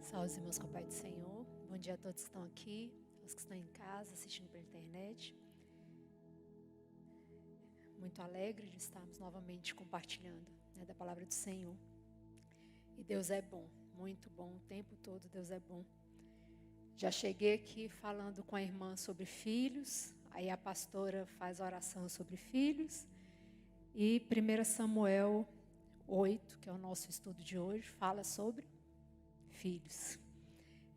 Salve, irmãos, com a paz do Senhor. Bom dia a todos que estão aqui, aos que estão em casa, assistindo pela internet. Muito alegre de estarmos novamente compartilhando, da palavra do Senhor. E Deus é bom, muito bom, o tempo todo Deus é bom. Já cheguei aqui falando com a irmã sobre filhos, aí a pastora faz a oração sobre filhos. E 1 Samuel 8, que é o nosso estudo de hoje, fala sobre filhos.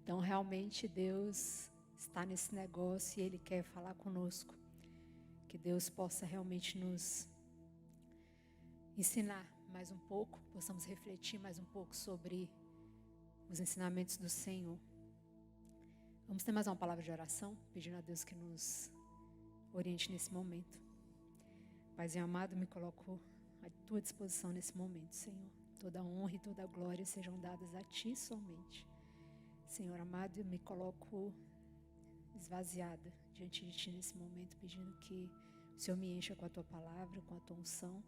Então, realmente, Deus está nesse negócio e Ele quer falar conosco. Que Deus possa realmente nos ensinar mais um pouco, possamos refletir mais um pouco sobre os ensinamentos do Senhor. Vamos ter mais uma palavra de oração, pedindo a Deus que nos oriente nesse momento. Paizinho amado, me coloco à Tua disposição nesse momento, Senhor. Toda honra e toda glória sejam dadas a Ti somente. Senhor amado, eu me coloco esvaziada diante de Ti nesse momento, pedindo que o Senhor me encha com a Tua palavra, com a Tua unção,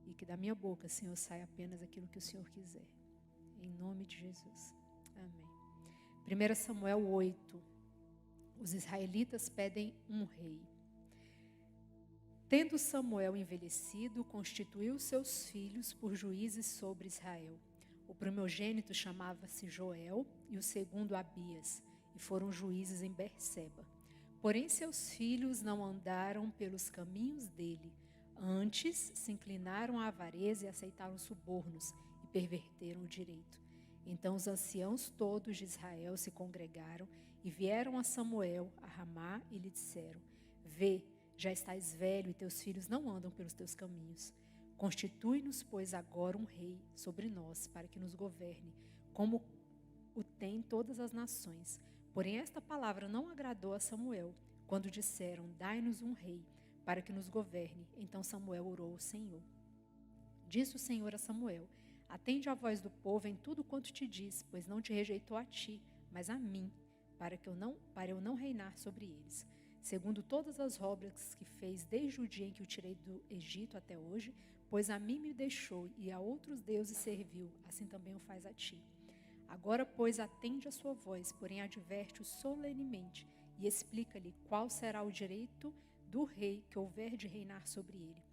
e que da minha boca, Senhor, saia apenas aquilo que o Senhor quiser. Em nome de Jesus. Amém. 1 Samuel 8. Os israelitas pedem um rei. Tendo Samuel envelhecido, constituiu seus filhos por juízes sobre Israel. O primogênito chamava-se Joel e o segundo Abias, e foram juízes em Berseba. Porém seus filhos não andaram pelos caminhos dele, antes se inclinaram à avareza e aceitaram subornos, e perverteram o direito. Então os anciãos todos de Israel se congregaram e vieram a Samuel a Ramá e lhe disseram: Vê, já estás velho e teus filhos não andam pelos teus caminhos. Constitui-nos, pois, agora um rei sobre nós, para que nos governe, como o tem todas as nações. Porém esta palavra não agradou a Samuel, quando disseram: Dai-nos um rei, para que nos governe. Então Samuel orou ao Senhor. Disse o Senhor a Samuel: Atende à voz do povo em tudo quanto te diz, pois não te rejeitou a ti, mas a mim, para eu não reinar sobre eles. Segundo todas as obras que fez desde o dia em que o tirei do Egito até hoje, pois a mim me deixou e a outros deuses serviu, assim também o faz a ti. Agora, pois, atende a sua voz, porém adverte-o solenemente e explica-lhe qual será o direito do rei que houver de reinar sobre ele.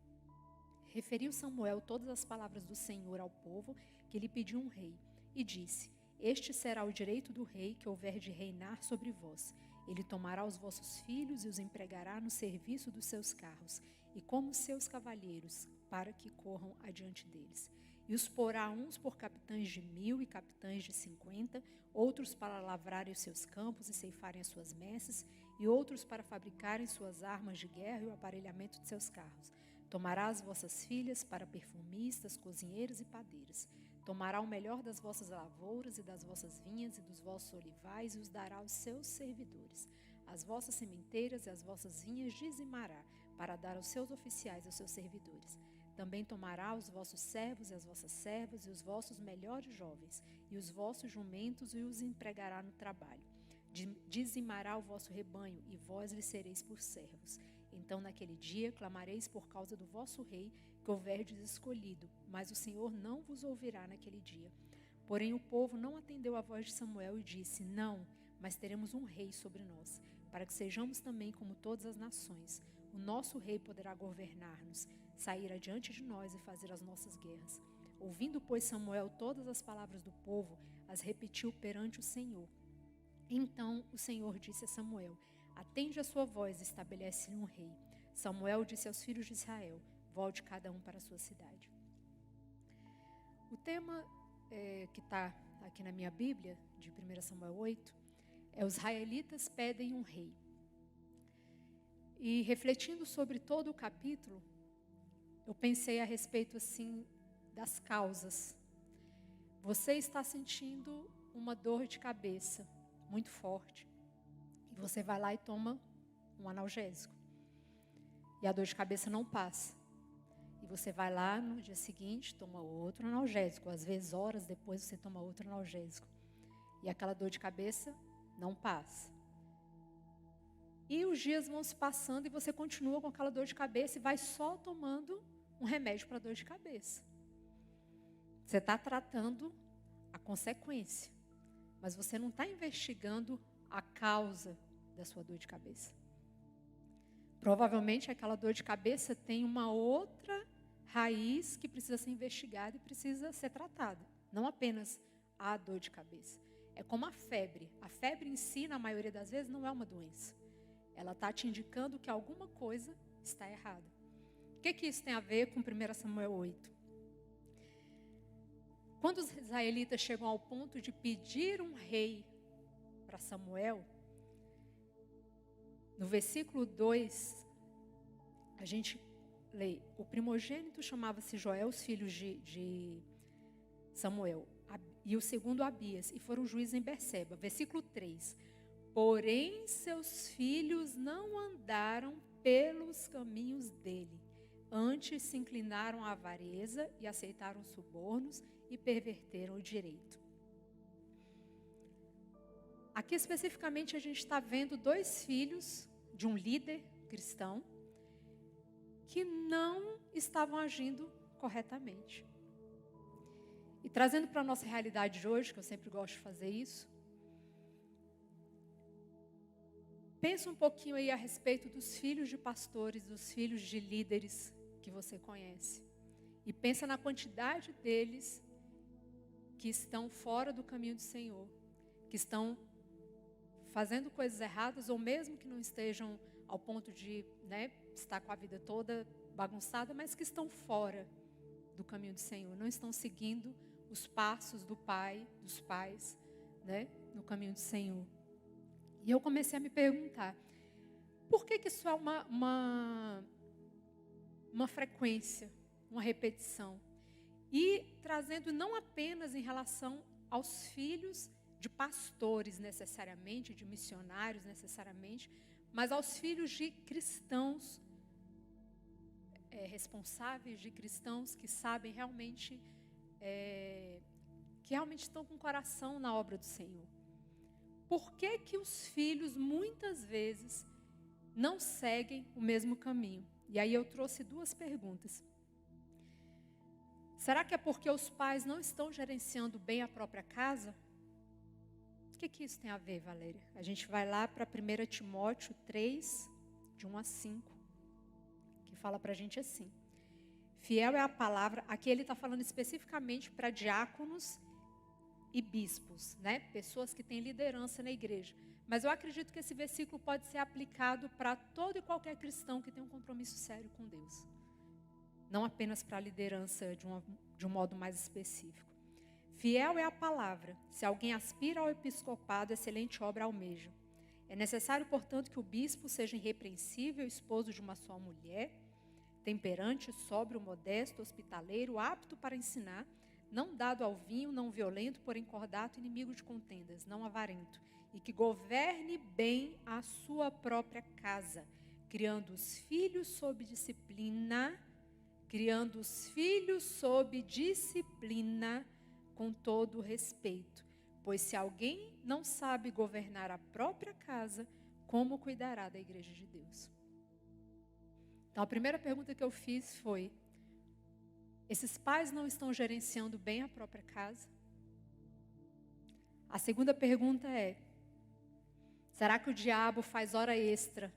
Referiu Samuel todas as palavras do Senhor ao povo, que lhe pediu um rei, e disse: Este será o direito do rei que houver de reinar sobre vós. Ele tomará os vossos filhos e os empregará no serviço dos seus carros, e como seus cavalheiros, para que corram adiante deles. E os porá uns por capitães de 1000 e capitães de 50, outros para lavrarem os seus campos e ceifarem as suas messes, e outros para fabricarem suas armas de guerra e o aparelhamento de seus carros. Tomará as vossas filhas para perfumistas, cozinheiras e padeiras. Tomará o melhor das vossas lavouras e das vossas vinhas e dos vossos olivais e os dará aos seus servidores. As vossas sementeiras e as vossas vinhas dizimará, para dar aos seus oficiais e aos seus servidores. Também tomará os vossos servos e as vossas servas e os vossos melhores jovens e os vossos jumentos e os empregará no trabalho. Dizimará o vosso rebanho e vós lhe sereis por servos. Então naquele dia clamareis por causa do vosso rei que houverdes escolhido, mas o Senhor não vos ouvirá naquele dia. Porém o povo não atendeu à voz de Samuel e disse: Não, mas teremos um rei sobre nós, para que sejamos também como todas as nações. O nosso rei poderá governar-nos, sair adiante de nós e fazer as nossas guerras. Ouvindo, pois, Samuel todas as palavras do povo, as repetiu perante o Senhor. Então o Senhor disse a Samuel: Atende a sua voz e estabelece-lhe um rei. Samuel disse aos filhos de Israel: Volte cada um para a sua cidade. O tema que está aqui na minha Bíblia, de 1 Samuel 8, é: Os israelitas pedem um rei. E refletindo sobre todo o capítulo, eu pensei a respeito assim das causas. Você está sentindo uma dor de cabeça muito forte. E você vai lá e toma um analgésico. E a dor de cabeça não passa. E você vai lá no dia seguinte, toma outro analgésico. Às vezes, horas depois, você toma outro analgésico. E aquela dor de cabeça não passa. E os dias vão se passando e você continua com aquela dor de cabeça e vai só tomando um remédio para dor de cabeça. Você está tratando a consequência. mas você não está investigando a causa da sua dor de cabeça. Provavelmente aquela dor de cabeça tem uma outra raiz que precisa ser investigada e precisa ser tratada. Não apenas a dor de cabeça. É como a febre. A febre em si, na maioria das vezes, não é uma doença. Ela está te indicando que alguma coisa está errada. O que isso tem a ver com 1 Samuel 8? Quando os israelitas chegam ao ponto de pedir um rei para Samuel, no versículo 2, a gente lê: o primogênito chamava-se Joel, os filhos de Samuel, e o segundo Abias, e foram juízes em Berseba. Versículo 3: porém seus filhos não andaram pelos caminhos dele, antes se inclinaram à avareza e aceitaram subornos e perverteram o direito. Aqui especificamente a gente está vendo 2 filhos de um líder cristão que não estavam agindo corretamente. E trazendo para a nossa realidade de hoje, que eu sempre gosto de fazer isso, pensa um pouquinho aí a respeito dos filhos de pastores, dos filhos de líderes que você conhece. E pensa na quantidade deles que estão fora do caminho do Senhor, que estão fazendo coisas erradas, ou mesmo que não estejam ao ponto de estar com a vida toda bagunçada, mas que estão fora do caminho do Senhor, não estão seguindo os passos do pai, dos pais, no caminho do Senhor. E eu comecei a me perguntar, por que isso é uma frequência, uma repetição? E trazendo não apenas em relação aos filhos de pastores necessariamente, de missionários necessariamente, mas aos filhos de cristãos responsáveis, de cristãos que sabem realmente, que realmente estão com o coração na obra do Senhor. Por que os filhos muitas vezes não seguem o mesmo caminho? E aí eu trouxe 2 perguntas. Será que é porque os pais não estão gerenciando bem a própria casa? O que isso tem a ver, Valéria? A gente vai lá para 1 Timóteo 3, de 1 a 5, que fala para a gente assim: fiel é a palavra. Aqui ele está falando especificamente para diáconos e bispos, pessoas que têm liderança na igreja. Mas eu acredito que esse versículo pode ser aplicado para todo e qualquer cristão que tem um compromisso sério com Deus. Não apenas para a liderança de um modo mais específico. Fiel é a palavra. Se alguém aspira ao episcopado, excelente obra almeja. É necessário, portanto, que o bispo seja irrepreensível, esposo de uma só mulher, temperante, sóbrio, modesto, hospitaleiro, apto para ensinar, não dado ao vinho, não violento, porém cordato, inimigo de contendas, não avarento, e que governe bem a sua própria casa, criando os filhos sob disciplina, com todo respeito. Pois se alguém não sabe governar a própria casa, como cuidará da igreja de Deus? Então a primeira pergunta que eu fiz foi: esses pais não estão gerenciando bem a própria casa? A segunda pergunta é: será que o diabo faz hora extra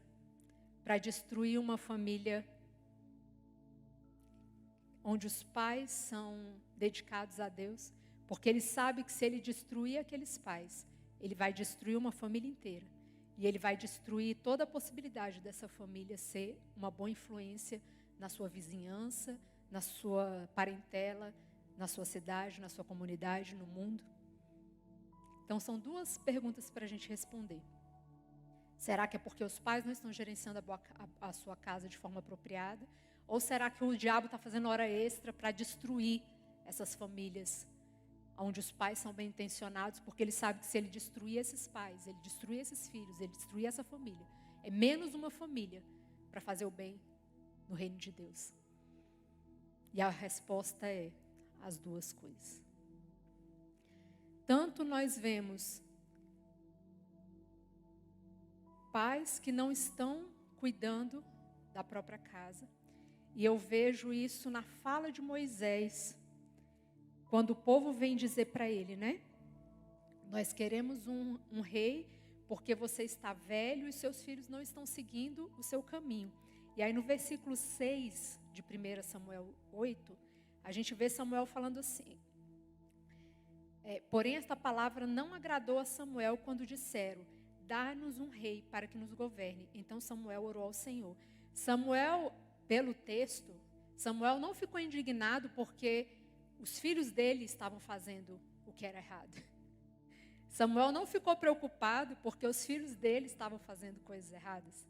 para destruir uma família onde os pais são dedicados a Deus? Porque ele sabe que se ele destruir aqueles pais, ele vai destruir uma família inteira. E ele vai destruir toda a possibilidade dessa família ser uma boa influência na sua vizinhança, na sua parentela, na sua cidade, na sua comunidade, no mundo. Então são 2 perguntas para a gente responder. Será que é porque os pais não estão gerenciando a sua casa de forma apropriada? Ou será que o diabo está fazendo hora extra para destruir essas famílias, onde os pais são bem intencionados, porque ele sabe que se ele destruir esses pais, ele destruir esses filhos, ele destruir essa família, é menos uma família para fazer o bem no reino de Deus? E a resposta é as 2 coisas. Tanto nós vemos pais que não estão cuidando da própria casa, e eu vejo isso na fala de Moisés, quando o povo vem dizer para ele, Nós queremos um rei porque você está velho e seus filhos não estão seguindo o seu caminho. E aí no versículo 6 de 1 Samuel 8, a gente vê Samuel falando assim: porém esta palavra não agradou a Samuel quando disseram: dá-nos um rei para que nos governe. Então Samuel orou ao Senhor. Samuel, pelo texto, Samuel não ficou indignado porque os filhos dele estavam fazendo o que era errado. Samuel não ficou preocupado porque os filhos dele estavam fazendo coisas erradas.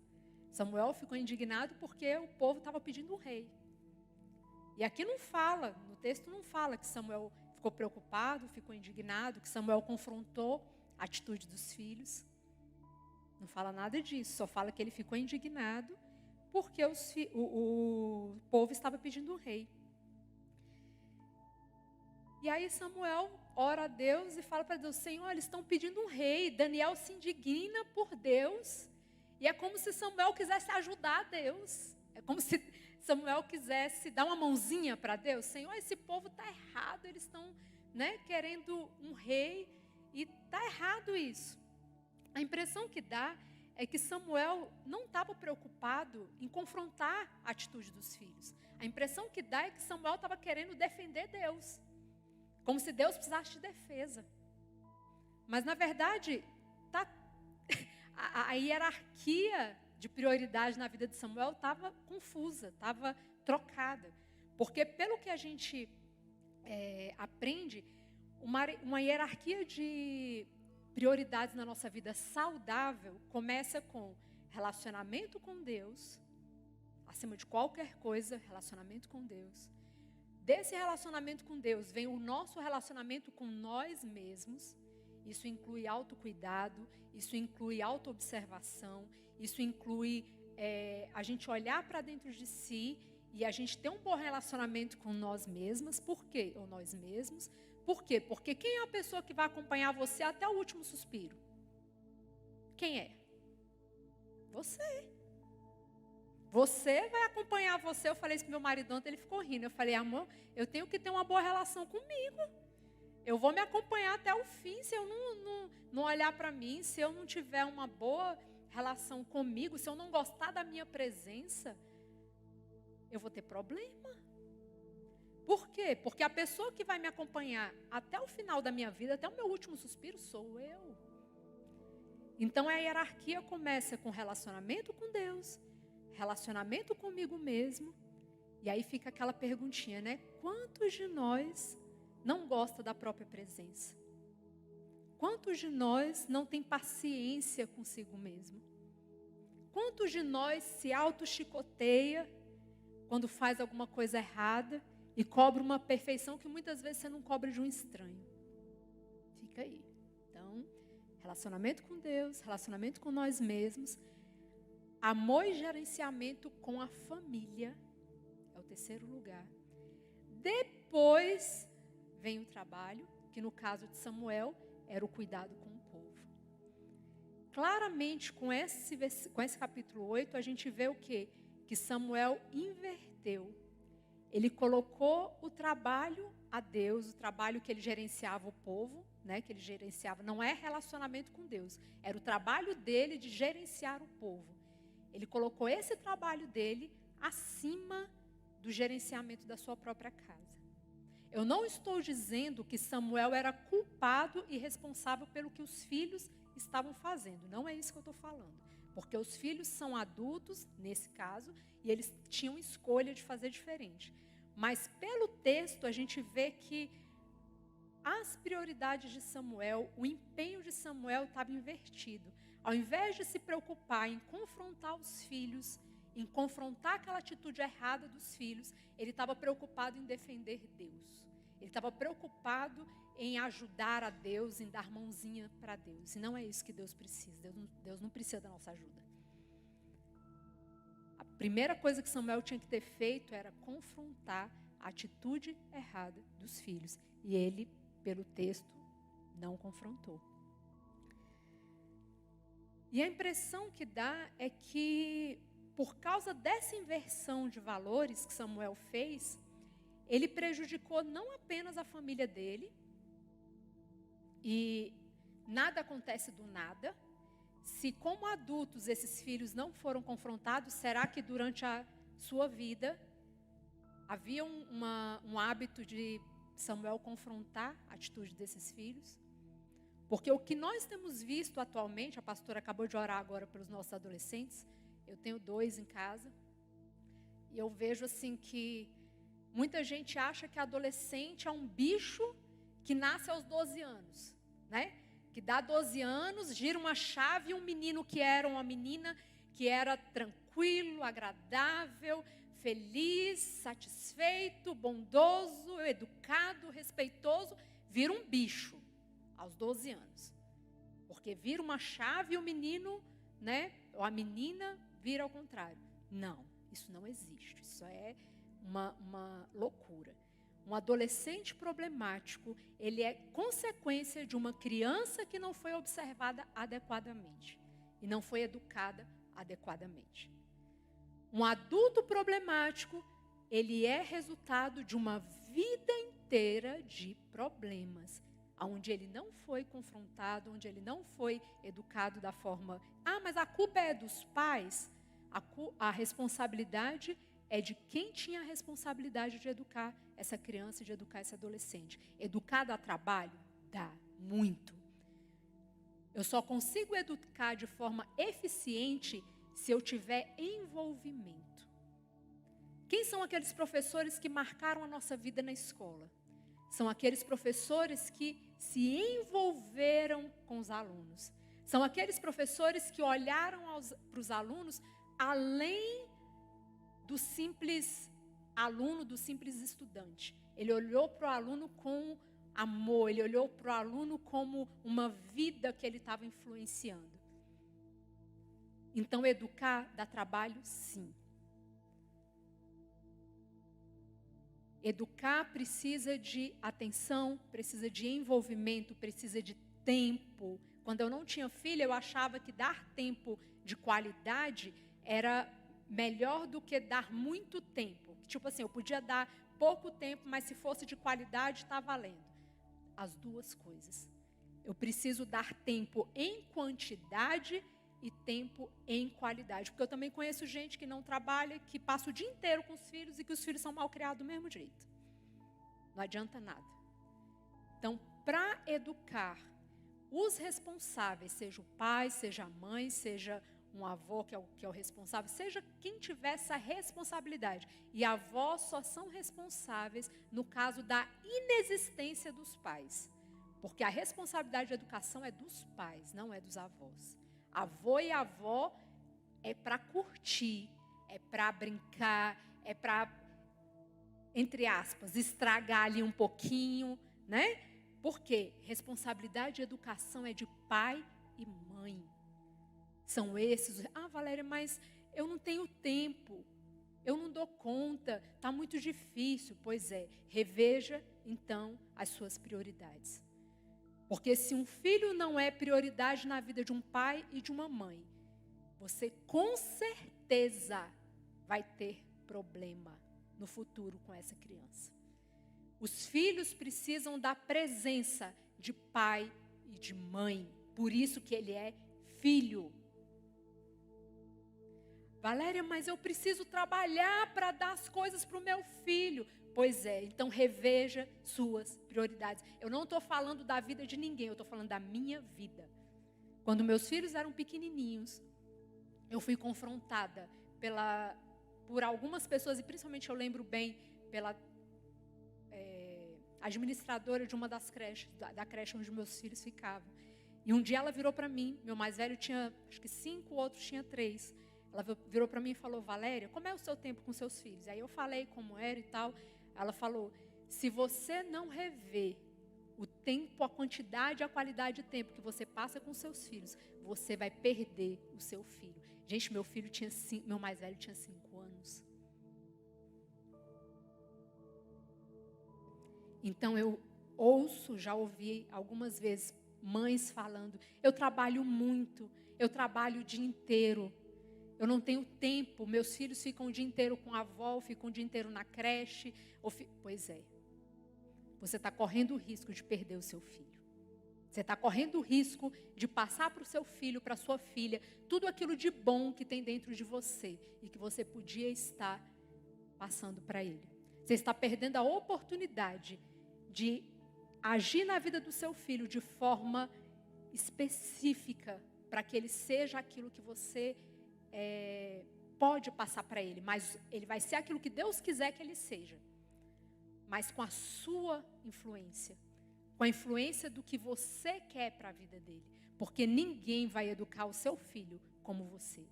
Samuel ficou indignado porque o povo estava pedindo um rei. E aqui não fala, no texto não fala que Samuel ficou preocupado, ficou indignado, que Samuel confrontou a atitude dos filhos. Não fala nada disso, só fala que ele ficou indignado porque o povo estava pedindo um rei. E aí Samuel ora a Deus e fala para Deus: Senhor, eles estão pedindo um rei. Daniel se indigna por Deus. E é como se Samuel quisesse ajudar a Deus. É como se Samuel quisesse dar uma mãozinha para Deus. Senhor, esse povo está errado. Eles estão, querendo um rei. E está errado isso. A impressão que dá é que Samuel não estava preocupado em confrontar a atitude dos filhos. A impressão que dá é que Samuel estava querendo defender Deus. Como se Deus precisasse de defesa. Mas, na verdade, a hierarquia de prioridade na vida de Samuel estava confusa, estava trocada. Porque, pelo que a gente aprende, uma hierarquia de prioridades na nossa vida saudável começa com relacionamento com Deus, acima de qualquer coisa, relacionamento com Deus. Desse relacionamento com Deus vem o nosso relacionamento com nós mesmos. Isso inclui autocuidado, isso inclui autoobservação, isso inclui a gente olhar para dentro de si e a gente ter um bom relacionamento com nós mesmas. Por quê? Ou nós mesmos. Por quê? Porque quem é a pessoa que vai acompanhar você até o último suspiro? Quem é? Você. Você vai acompanhar você. Eu falei isso para meu marido ontem, ele ficou rindo. Eu falei: amor, eu tenho que ter uma boa relação comigo. Eu vou me acompanhar até o fim. Se eu não olhar para mim, se eu não tiver uma boa relação comigo, se eu não gostar da minha presença, eu vou ter problema. Por quê? Porque a pessoa que vai me acompanhar até o final da minha vida, até o meu último suspiro, sou eu. Então a hierarquia começa com relacionamento com Deus, relacionamento comigo mesmo, e aí fica aquela perguntinha, Quantos de nós não gosta da própria presença? Quantos de nós não tem paciência consigo mesmo? Quantos de nós se auto-chicoteia quando faz alguma coisa errada e cobra uma perfeição que muitas vezes você não cobra de um estranho? Fica aí. Então, relacionamento com Deus, relacionamento com nós mesmos, amor e gerenciamento com a família é o terceiro lugar. Depois vem o trabalho, que no caso de Samuel era o cuidado com o povo. Claramente, com esse capítulo 8, a gente vê o quê? Que Samuel inverteu. Ele colocou o trabalho a Deus, o trabalho que ele gerenciava o povo, que ele gerenciava, não é relacionamento com Deus, era o trabalho dele de gerenciar o povo. Ele colocou esse trabalho dele acima do gerenciamento da sua própria casa. Eu não estou dizendo que Samuel era culpado e responsável pelo que os filhos estavam fazendo. Não é isso que eu estou falando. Porque os filhos são adultos, nesse caso, e eles tinham escolha de fazer diferente. Mas pelo texto a gente vê que as prioridades de Samuel, o empenho de Samuel estava invertido. Ao invés de se preocupar em confrontar os filhos, em confrontar aquela atitude errada dos filhos, ele estava preocupado em defender Deus. Ele estava preocupado em ajudar a Deus, em dar mãozinha para Deus. E não é isso que Deus precisa. Deus não precisa da nossa ajuda. A primeira coisa que Samuel tinha que ter feito era confrontar a atitude errada dos filhos. E ele, pelo texto, não confrontou. E a impressão que dá é que, por causa dessa inversão de valores que Samuel fez, ele prejudicou não apenas a família dele, e nada acontece do nada. Se como adultos esses filhos não foram confrontados, será que durante a sua vida havia um hábito de Samuel confrontar a atitude desses filhos? Porque o que nós temos visto atualmente, a pastora acabou de orar agora pelos nossos adolescentes, eu tenho 2 em casa, e eu vejo assim que muita gente acha que adolescente é um bicho que nasce aos 12 anos, né? Que dá 12 anos, gira uma chave e um menino que era uma menina que era tranquilo, agradável, feliz, satisfeito, bondoso, educado, respeitoso, vira um bicho aos 12 anos. Porque vira uma chave e o menino, né, ou a menina vira ao contrário. Não, isso não existe, isso é uma loucura. Um adolescente problemático, ele é consequência de uma criança que não foi observada adequadamente e não foi educada adequadamente. Um adulto problemático, ele é resultado de uma vida inteira de problemas, onde ele não foi confrontado, onde ele não foi educado da forma... mas a culpa é dos pais. A responsabilidade é de quem tinha a responsabilidade de educar essa criança, de educar esse adolescente. Educar dá trabalho? Dá, muito. Eu só consigo educar de forma eficiente se eu tiver envolvimento. Quem são aqueles professores que marcaram a nossa vida na escola? São aqueles professores que se envolveram com os alunos. São aqueles professores que olharam para os alunos além do simples aluno, do simples estudante. Ele olhou para o aluno com amor, ele olhou para o aluno como uma vida que ele estava influenciando. Então, educar dá trabalho, sim. Educar precisa de atenção, precisa de envolvimento, precisa de tempo. Quando eu não tinha filha, eu achava que dar tempo de qualidade era melhor do que dar muito tempo. Tipo assim, eu podia dar pouco tempo, mas se fosse de qualidade, está valendo. As duas coisas. Eu preciso dar tempo em quantidade e tempo em qualidade. Porque eu também conheço gente que não trabalha, que passa o dia inteiro com os filhos e que os filhos são mal criados do mesmo jeito. Não adianta nada. Então, para educar os responsáveis, seja o pai, seja a mãe, seja um avô que é o responsável, seja quem tiver essa responsabilidade. E avós só são responsáveis no caso da inexistência dos pais. Porque a responsabilidade de educação é dos pais, não é dos avós. Avô e avó é para curtir, é para brincar, é para, entre aspas, estragar ali um pouquinho, né? Porque responsabilidade de educação é de pai e mãe. São esses. Valéria, mas eu não tenho tempo, eu não dou conta, está muito difícil. Pois é, reveja então as suas prioridades. Porque se um filho não é prioridade na vida de um pai e de uma mãe, você com certeza vai ter problema no futuro com essa criança. Os filhos precisam da presença de pai e de mãe. Por isso que ele é filho. Valéria, mas eu preciso trabalhar para dar as coisas para o meu filho. Pois é, então reveja suas prioridades. Eu não estou falando da vida de ninguém, eu estou falando da minha vida. Quando meus filhos eram pequenininhos, eu fui confrontada por algumas pessoas, e principalmente eu lembro bem pela administradora de uma das creches, da creche onde meus filhos ficavam. E um dia ela virou para mim, meu mais velho tinha acho que 5, o outro tinha 3. Ela virou para mim e falou: Valéria, como é o seu tempo com seus filhos? Aí eu falei como era e tal. Ela falou: se você não rever o tempo, a quantidade e a qualidade de tempo que você passa com seus filhos, você vai perder o seu filho. Gente, meu mais velho tinha 5 anos. Então eu já ouvi algumas vezes mães falando: eu trabalho muito, eu trabalho o dia inteiro. Eu não tenho tempo, meus filhos ficam o dia inteiro com a avó, ficam o dia inteiro na creche. Pois é, você está correndo o risco de perder o seu filho. Você está correndo o risco de passar para o seu filho, para a sua filha, tudo aquilo de bom que tem dentro de você e que você podia estar passando para ele. Você está perdendo a oportunidade de agir na vida do seu filho de forma específica para que ele seja aquilo que você pode passar para ele, mas ele vai ser aquilo que Deus quiser que ele seja, mas com a sua influência, com a influência do que você quer para a vida dele, porque ninguém vai educar o seu filho como você,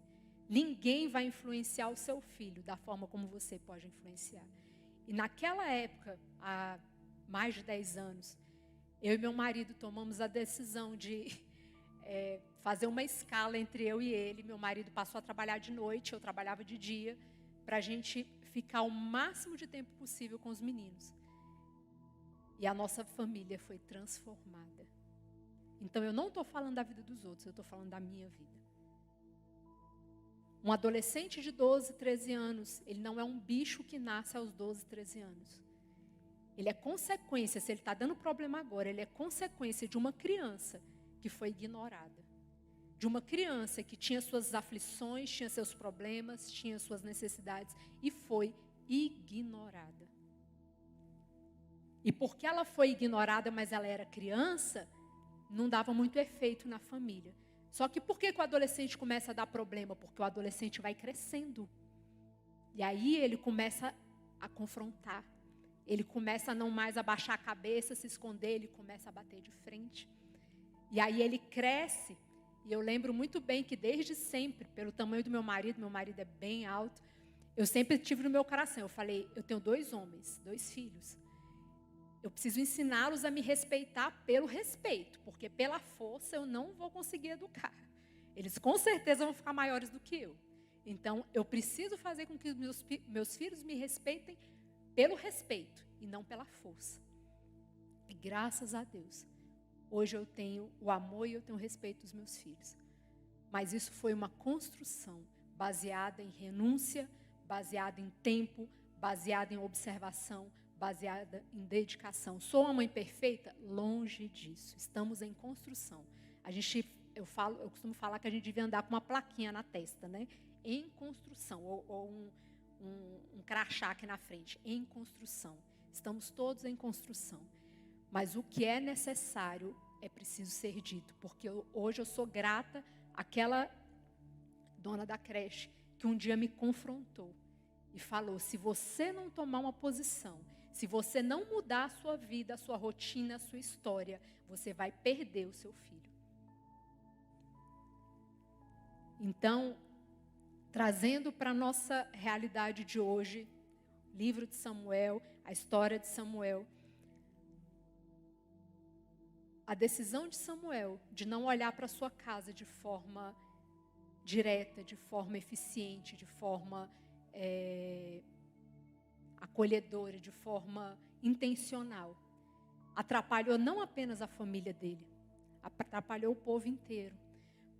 ninguém vai influenciar o seu filho da forma como você pode influenciar. E naquela época, há mais de 10 anos, eu e meu marido tomamos a decisão de fazer uma escala entre eu e ele. Meu marido passou a trabalhar de noite, eu trabalhava de dia, para a gente ficar o máximo de tempo possível com os meninos. E a nossa família foi transformada. Então eu não estou falando da vida dos outros, eu estou falando da minha vida. Um adolescente de 12, 13 anos, ele não é um bicho que nasce aos 12, 13 anos. Ele é consequência, se ele está dando problema agora, ele é consequência de uma criança que foi ignorada. De uma criança que tinha suas aflições, tinha seus problemas, tinha suas necessidades e foi ignorada. E porque ela foi ignorada, mas ela era criança, não dava muito efeito na família. Só que por que o adolescente começa a dar problema? Porque o adolescente vai crescendo. E aí ele começa a confrontar. Ele começa a não mais abaixar a cabeça, se esconder, ele começa a bater de frente. E aí ele cresce. E eu lembro muito bem que desde sempre, pelo tamanho do meu marido é bem alto, eu sempre tive no meu coração, eu falei, eu tenho 2 homens, 2 filhos. Eu preciso ensiná-los a me respeitar pelo respeito, porque pela força eu não vou conseguir educar. Eles com certeza vão ficar maiores do que eu. Então, eu preciso fazer com que os meus filhos me respeitem pelo respeito e não pela força. E graças a Deus, hoje eu tenho o amor e eu tenho o respeito dos meus filhos. Mas isso foi uma construção baseada em renúncia, baseada em tempo, baseada em observação, baseada em dedicação. Sou uma mãe perfeita? Longe disso. Estamos em construção. Eu costumo falar que a gente devia andar com uma plaquinha na testa, né? Em construção, ou um crachá aqui na frente. Em construção. Estamos todos em construção. Mas o que é necessário é preciso ser dito, porque hoje eu sou grata àquela dona da creche que um dia me confrontou e falou, se você não tomar uma posição, se você não mudar a sua vida, a sua rotina, a sua história, você vai perder o seu filho. Então, trazendo para a nossa realidade de hoje, livro de Samuel, a história de Samuel, a decisão de Samuel de não olhar para a sua casa de forma direta, de forma eficiente, de forma acolhedora, de forma intencional, atrapalhou não apenas a família dele, atrapalhou o povo inteiro,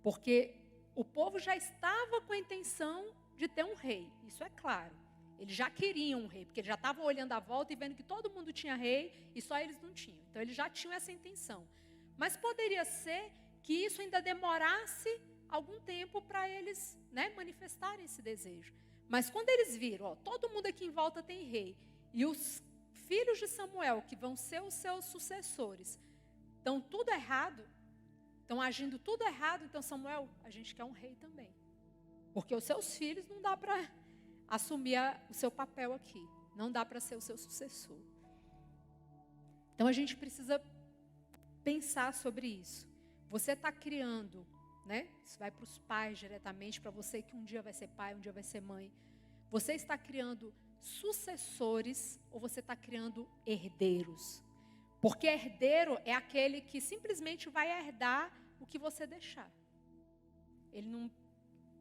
porque o povo já estava com a intenção de ter um rei, isso é claro. Eles já queriam um rei, porque eles já estavam olhando à volta e vendo que todo mundo tinha rei e só eles não tinham. Então, eles já tinham essa intenção. Mas poderia ser que isso ainda demorasse algum tempo para eles, manifestarem esse desejo. Mas quando eles viram, todo mundo aqui em volta tem rei, e os filhos de Samuel, que vão ser os seus sucessores, estão tudo errado, estão agindo tudo errado, então Samuel, a gente quer um rei também. Porque os seus filhos não dá para assumir o seu papel aqui. Não dá para ser o seu sucessor. Então a gente precisa pensar sobre isso. Você está criando, isso vai para os pais diretamente, para você que um dia vai ser pai, um dia vai ser mãe. Você está criando sucessores ou você está criando herdeiros? Porque herdeiro é aquele que simplesmente vai herdar o que você deixar. Ele não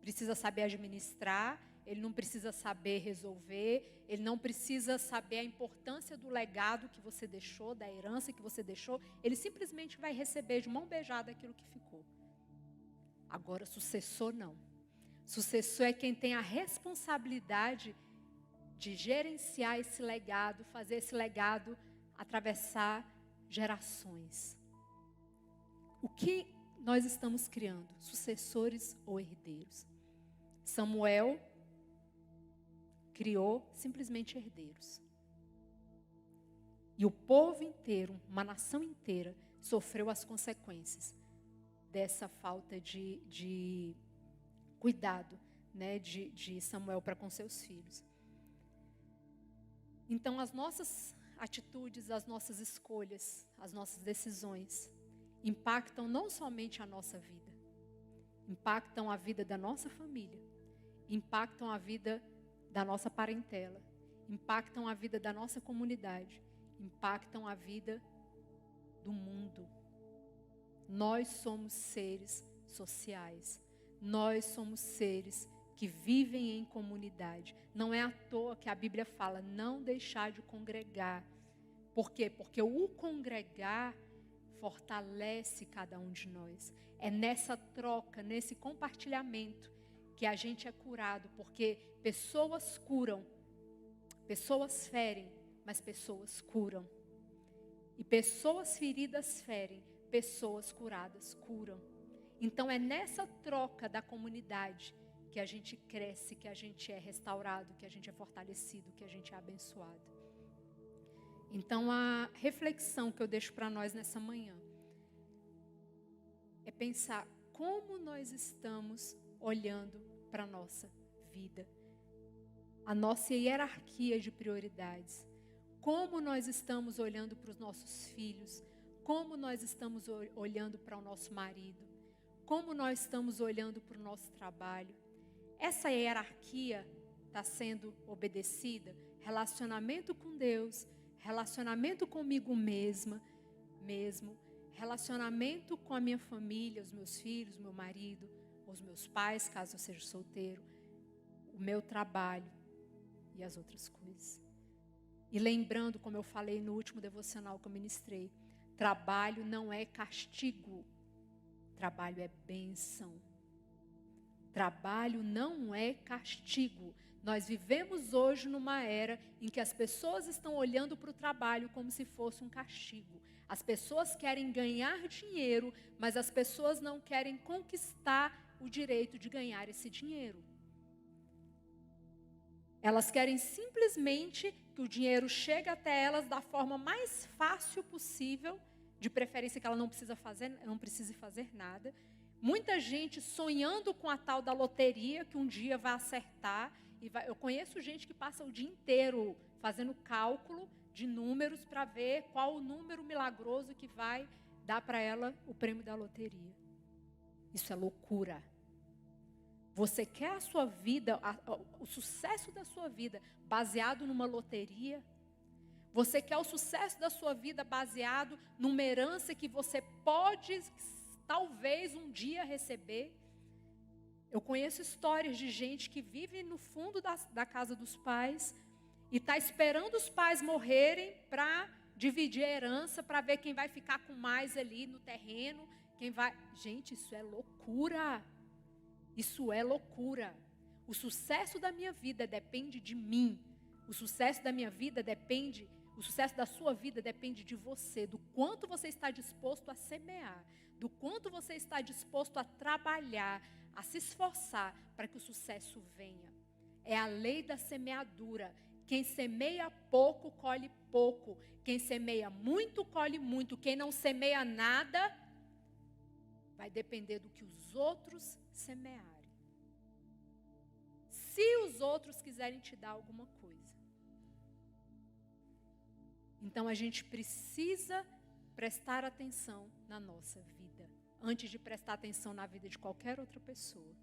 precisa saber administrar, ele não precisa saber resolver, ele não precisa saber a importância do legado que você deixou, da herança que você deixou, ele simplesmente vai receber de mão beijada aquilo que ficou. Agora, sucessor não. Sucessor é quem tem a responsabilidade de gerenciar esse legado, fazer esse legado atravessar gerações. O que nós estamos criando? Sucessores ou herdeiros? Samuel criou simplesmente herdeiros. E o povo inteiro, uma nação inteira, sofreu as consequências dessa falta de cuidado, né, de Samuel para com seus filhos. Então, as nossas atitudes, as nossas escolhas, as nossas decisões impactam não somente a nossa vida, impactam a vida da nossa família, impactam a vida da nossa parentela, impactam a vida da nossa comunidade, impactam a vida do mundo. Nós somos seres sociais, nós somos seres que vivem em comunidade. Não é à toa que a Bíblia fala não deixar de congregar. Por quê? Porque o congregar fortalece cada um de nós. É nessa troca, nesse compartilhamento que a gente é curado, porque pessoas curam, pessoas ferem, mas pessoas curam. E pessoas feridas ferem, pessoas curadas curam. Então é nessa troca da comunidade que a gente cresce, que a gente é restaurado, que a gente é fortalecido, que a gente é abençoado. Então a reflexão que eu deixo para nós nessa manhã é pensar como nós estamos olhando para a nossa vida, a nossa hierarquia de prioridades, como nós estamos olhando para os nossos filhos, como nós estamos olhando para o nosso marido, como nós estamos olhando para o nosso trabalho. Essa hierarquia está sendo obedecida? Relacionamento com Deus, relacionamento comigo mesmo, relacionamento com a minha família, os meus filhos, meu marido, os meus pais, caso eu seja solteiro, o meu trabalho e as outras coisas. E lembrando, como eu falei no último devocional que eu ministrei, trabalho não é castigo, trabalho é bênção. Trabalho não é castigo. Nós vivemos hoje numa era em que as pessoas estão olhando para o trabalho como se fosse um castigo. As pessoas querem ganhar dinheiro, mas as pessoas não querem conquistar o direito de ganhar esse dinheiro. Elas querem simplesmente que o dinheiro chegue até elas da forma mais fácil possível, de preferência que ela não precise fazer nada. Muita gente sonhando com a tal da loteria, que um dia vai acertar. Eu conheço gente que passa o dia inteiro fazendo cálculo de números para ver qual o número milagroso que vai dar para ela o prêmio da loteria. Isso é loucura. Você quer a sua vida, o sucesso da sua vida baseado numa loteria? Você quer o sucesso da sua vida baseado numa herança que você pode, talvez, um dia receber? Eu conheço histórias de gente que vive no fundo da casa dos pais e está esperando os pais morrerem para dividir a herança, para ver quem vai ficar com mais ali no terreno. Gente, isso é loucura. Isso é loucura. O sucesso da minha vida depende de mim. O sucesso da sua vida depende de você, do quanto você está disposto a semear, do quanto você está disposto a trabalhar, a se esforçar para que o sucesso venha. É a lei da semeadura. Quem semeia pouco, colhe pouco. Quem semeia muito, colhe muito. Quem não semeia nada, vai depender do que os outros semearem. Se os outros quiserem te dar alguma coisa. Então a gente precisa prestar atenção na nossa vida, antes de prestar atenção na vida de qualquer outra pessoa.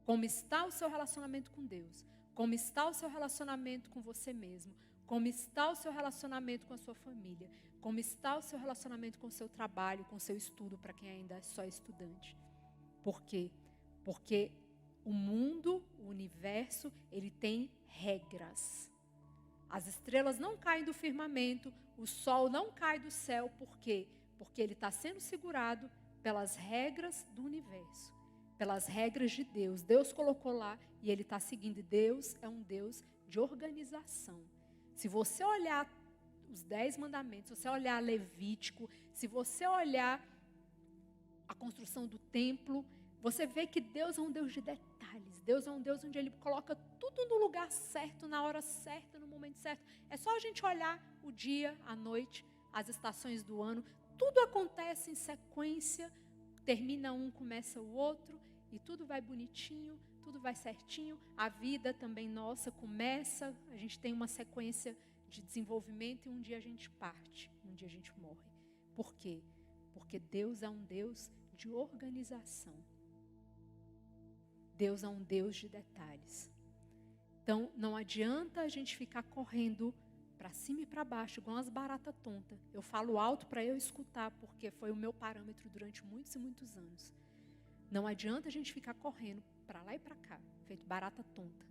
Como está o seu relacionamento com Deus? Como está o seu relacionamento com você mesmo? Como está o seu relacionamento com a sua família? Como está o seu relacionamento com o seu trabalho, com o seu estudo, para quem ainda é só estudante? Por quê? Porque o mundo, o universo, ele tem regras. As estrelas não caem do firmamento, o sol não cai do céu. Por quê? Porque ele está sendo segurado pelas regras do universo, pelas regras de Deus. Deus colocou lá e ele está seguindo. Deus é um Deus de organização. Se você olhar os 10 mandamentos, se você olhar Levítico, se você olhar a construção do templo. Você vê que Deus é um Deus de detalhes. Deus é um Deus onde Ele coloca tudo no lugar certo, na hora certa, no momento certo. É só a gente olhar o dia, a noite, as estações do ano. Tudo acontece em sequência. Termina um, começa o outro. E tudo vai bonitinho, tudo vai certinho. A vida também nossa começa. A gente tem uma sequência de desenvolvimento e um dia a gente parte. Um dia a gente morre. Por quê? Porque Deus é um Deus de organização. Deus é um Deus de detalhes. Então, não adianta a gente ficar correndo para cima e para baixo, igual umas baratas tontas. Eu falo alto para eu escutar, porque foi o meu parâmetro durante muitos e muitos anos. Não adianta a gente ficar correndo para lá e para cá, feito barata tonta,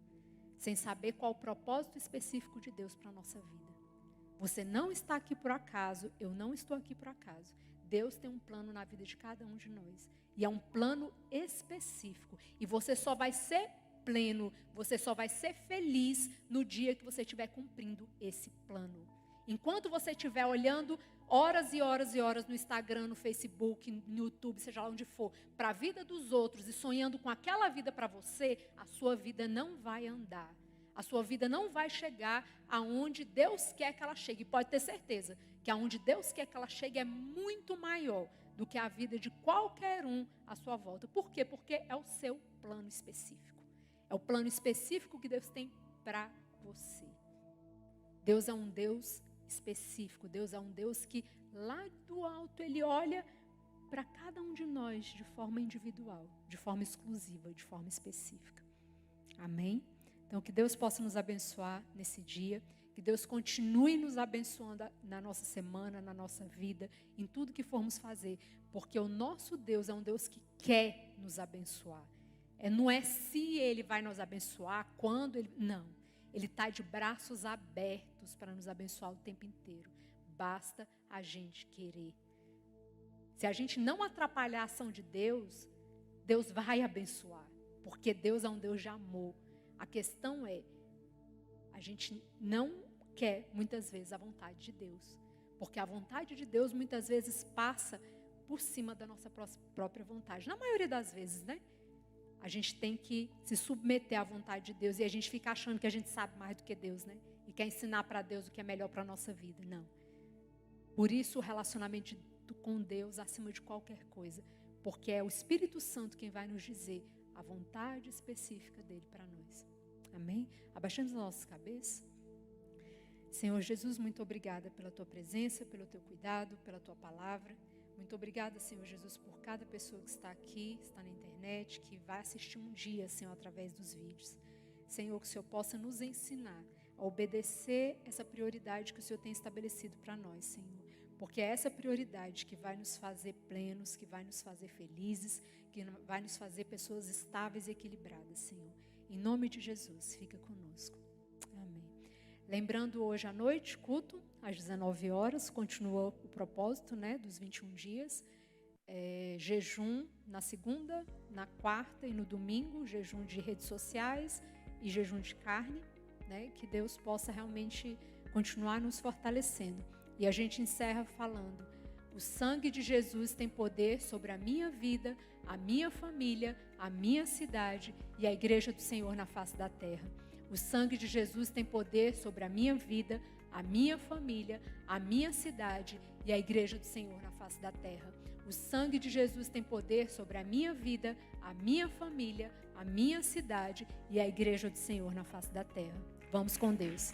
sem saber qual o propósito específico de Deus para a nossa vida. Você não está aqui por acaso, eu não estou aqui por acaso. Deus tem um plano na vida de cada um de nós. E é um plano específico. E você só vai ser pleno, você só vai ser feliz no dia que você estiver cumprindo esse plano. Enquanto você estiver olhando horas e horas e horas no Instagram, no Facebook, no YouTube, seja lá onde for, para a vida dos outros e sonhando com aquela vida para você, a sua vida não vai andar. A sua vida não vai chegar aonde Deus quer que ela chegue. E pode ter certeza que aonde Deus quer que ela chegue é muito maior do que a vida de qualquer um à sua volta. Por quê? Porque é o seu plano específico. É o plano específico que Deus tem para você. Deus é um Deus específico. Deus é um Deus que lá do alto Ele olha para cada um de nós de forma individual, de forma exclusiva, de forma específica. Amém? Então, que Deus possa nos abençoar nesse dia, que Deus continue nos abençoando na nossa semana, na nossa vida, em tudo que formos fazer, porque o nosso Deus é um Deus que quer nos abençoar. Não é se Ele vai nos abençoar, quando Ele... Não, Ele está de braços abertos para nos abençoar o tempo inteiro. Basta a gente querer. Se a gente não atrapalhar a ação de Deus, Deus vai abençoar, porque Deus é um Deus de amor. A questão é, a gente não quer, muitas vezes, a vontade de Deus. Porque a vontade de Deus, muitas vezes, passa por cima da nossa própria vontade. Na maioria das vezes, né? A gente tem que se submeter à vontade de Deus e a gente fica achando que a gente sabe mais do que Deus, né? E quer ensinar para Deus o que é melhor para a nossa vida. Não. Por isso, o relacionamento com Deus acima de qualquer coisa. Porque é o Espírito Santo quem vai nos dizer a vontade específica dele para nós. Amém? Abaixando as nossas cabeças. Senhor Jesus, muito obrigada pela tua presença, pelo teu cuidado, pela tua palavra. Muito obrigada, Senhor Jesus, por cada pessoa que está aqui, está na internet, que vai assistir um dia, Senhor, através dos vídeos. Senhor, que o Senhor possa nos ensinar a obedecer essa prioridade que o Senhor tem estabelecido para nós, Senhor. Porque é essa prioridade que vai nos fazer plenos, que vai nos fazer felizes, que vai nos fazer pessoas estáveis e equilibradas, Senhor. Em nome de Jesus, fica conosco. Amém. Lembrando, hoje à noite, culto, às 19 horas, continua o propósito, né, dos 21 dias. Jejum na segunda, na quarta e no domingo, jejum de redes sociais e jejum de carne, né, que Deus possa realmente continuar nos fortalecendo. E a gente encerra falando: o sangue de Jesus tem poder sobre a minha vida, a minha família, a minha cidade e a igreja do Senhor na face da terra. O sangue de Jesus tem poder sobre a minha vida, a minha família, a minha cidade e a igreja do Senhor na face da terra. O sangue de Jesus tem poder sobre a minha vida, a minha família, a minha cidade e a igreja do Senhor na face da terra. Vamos com Deus.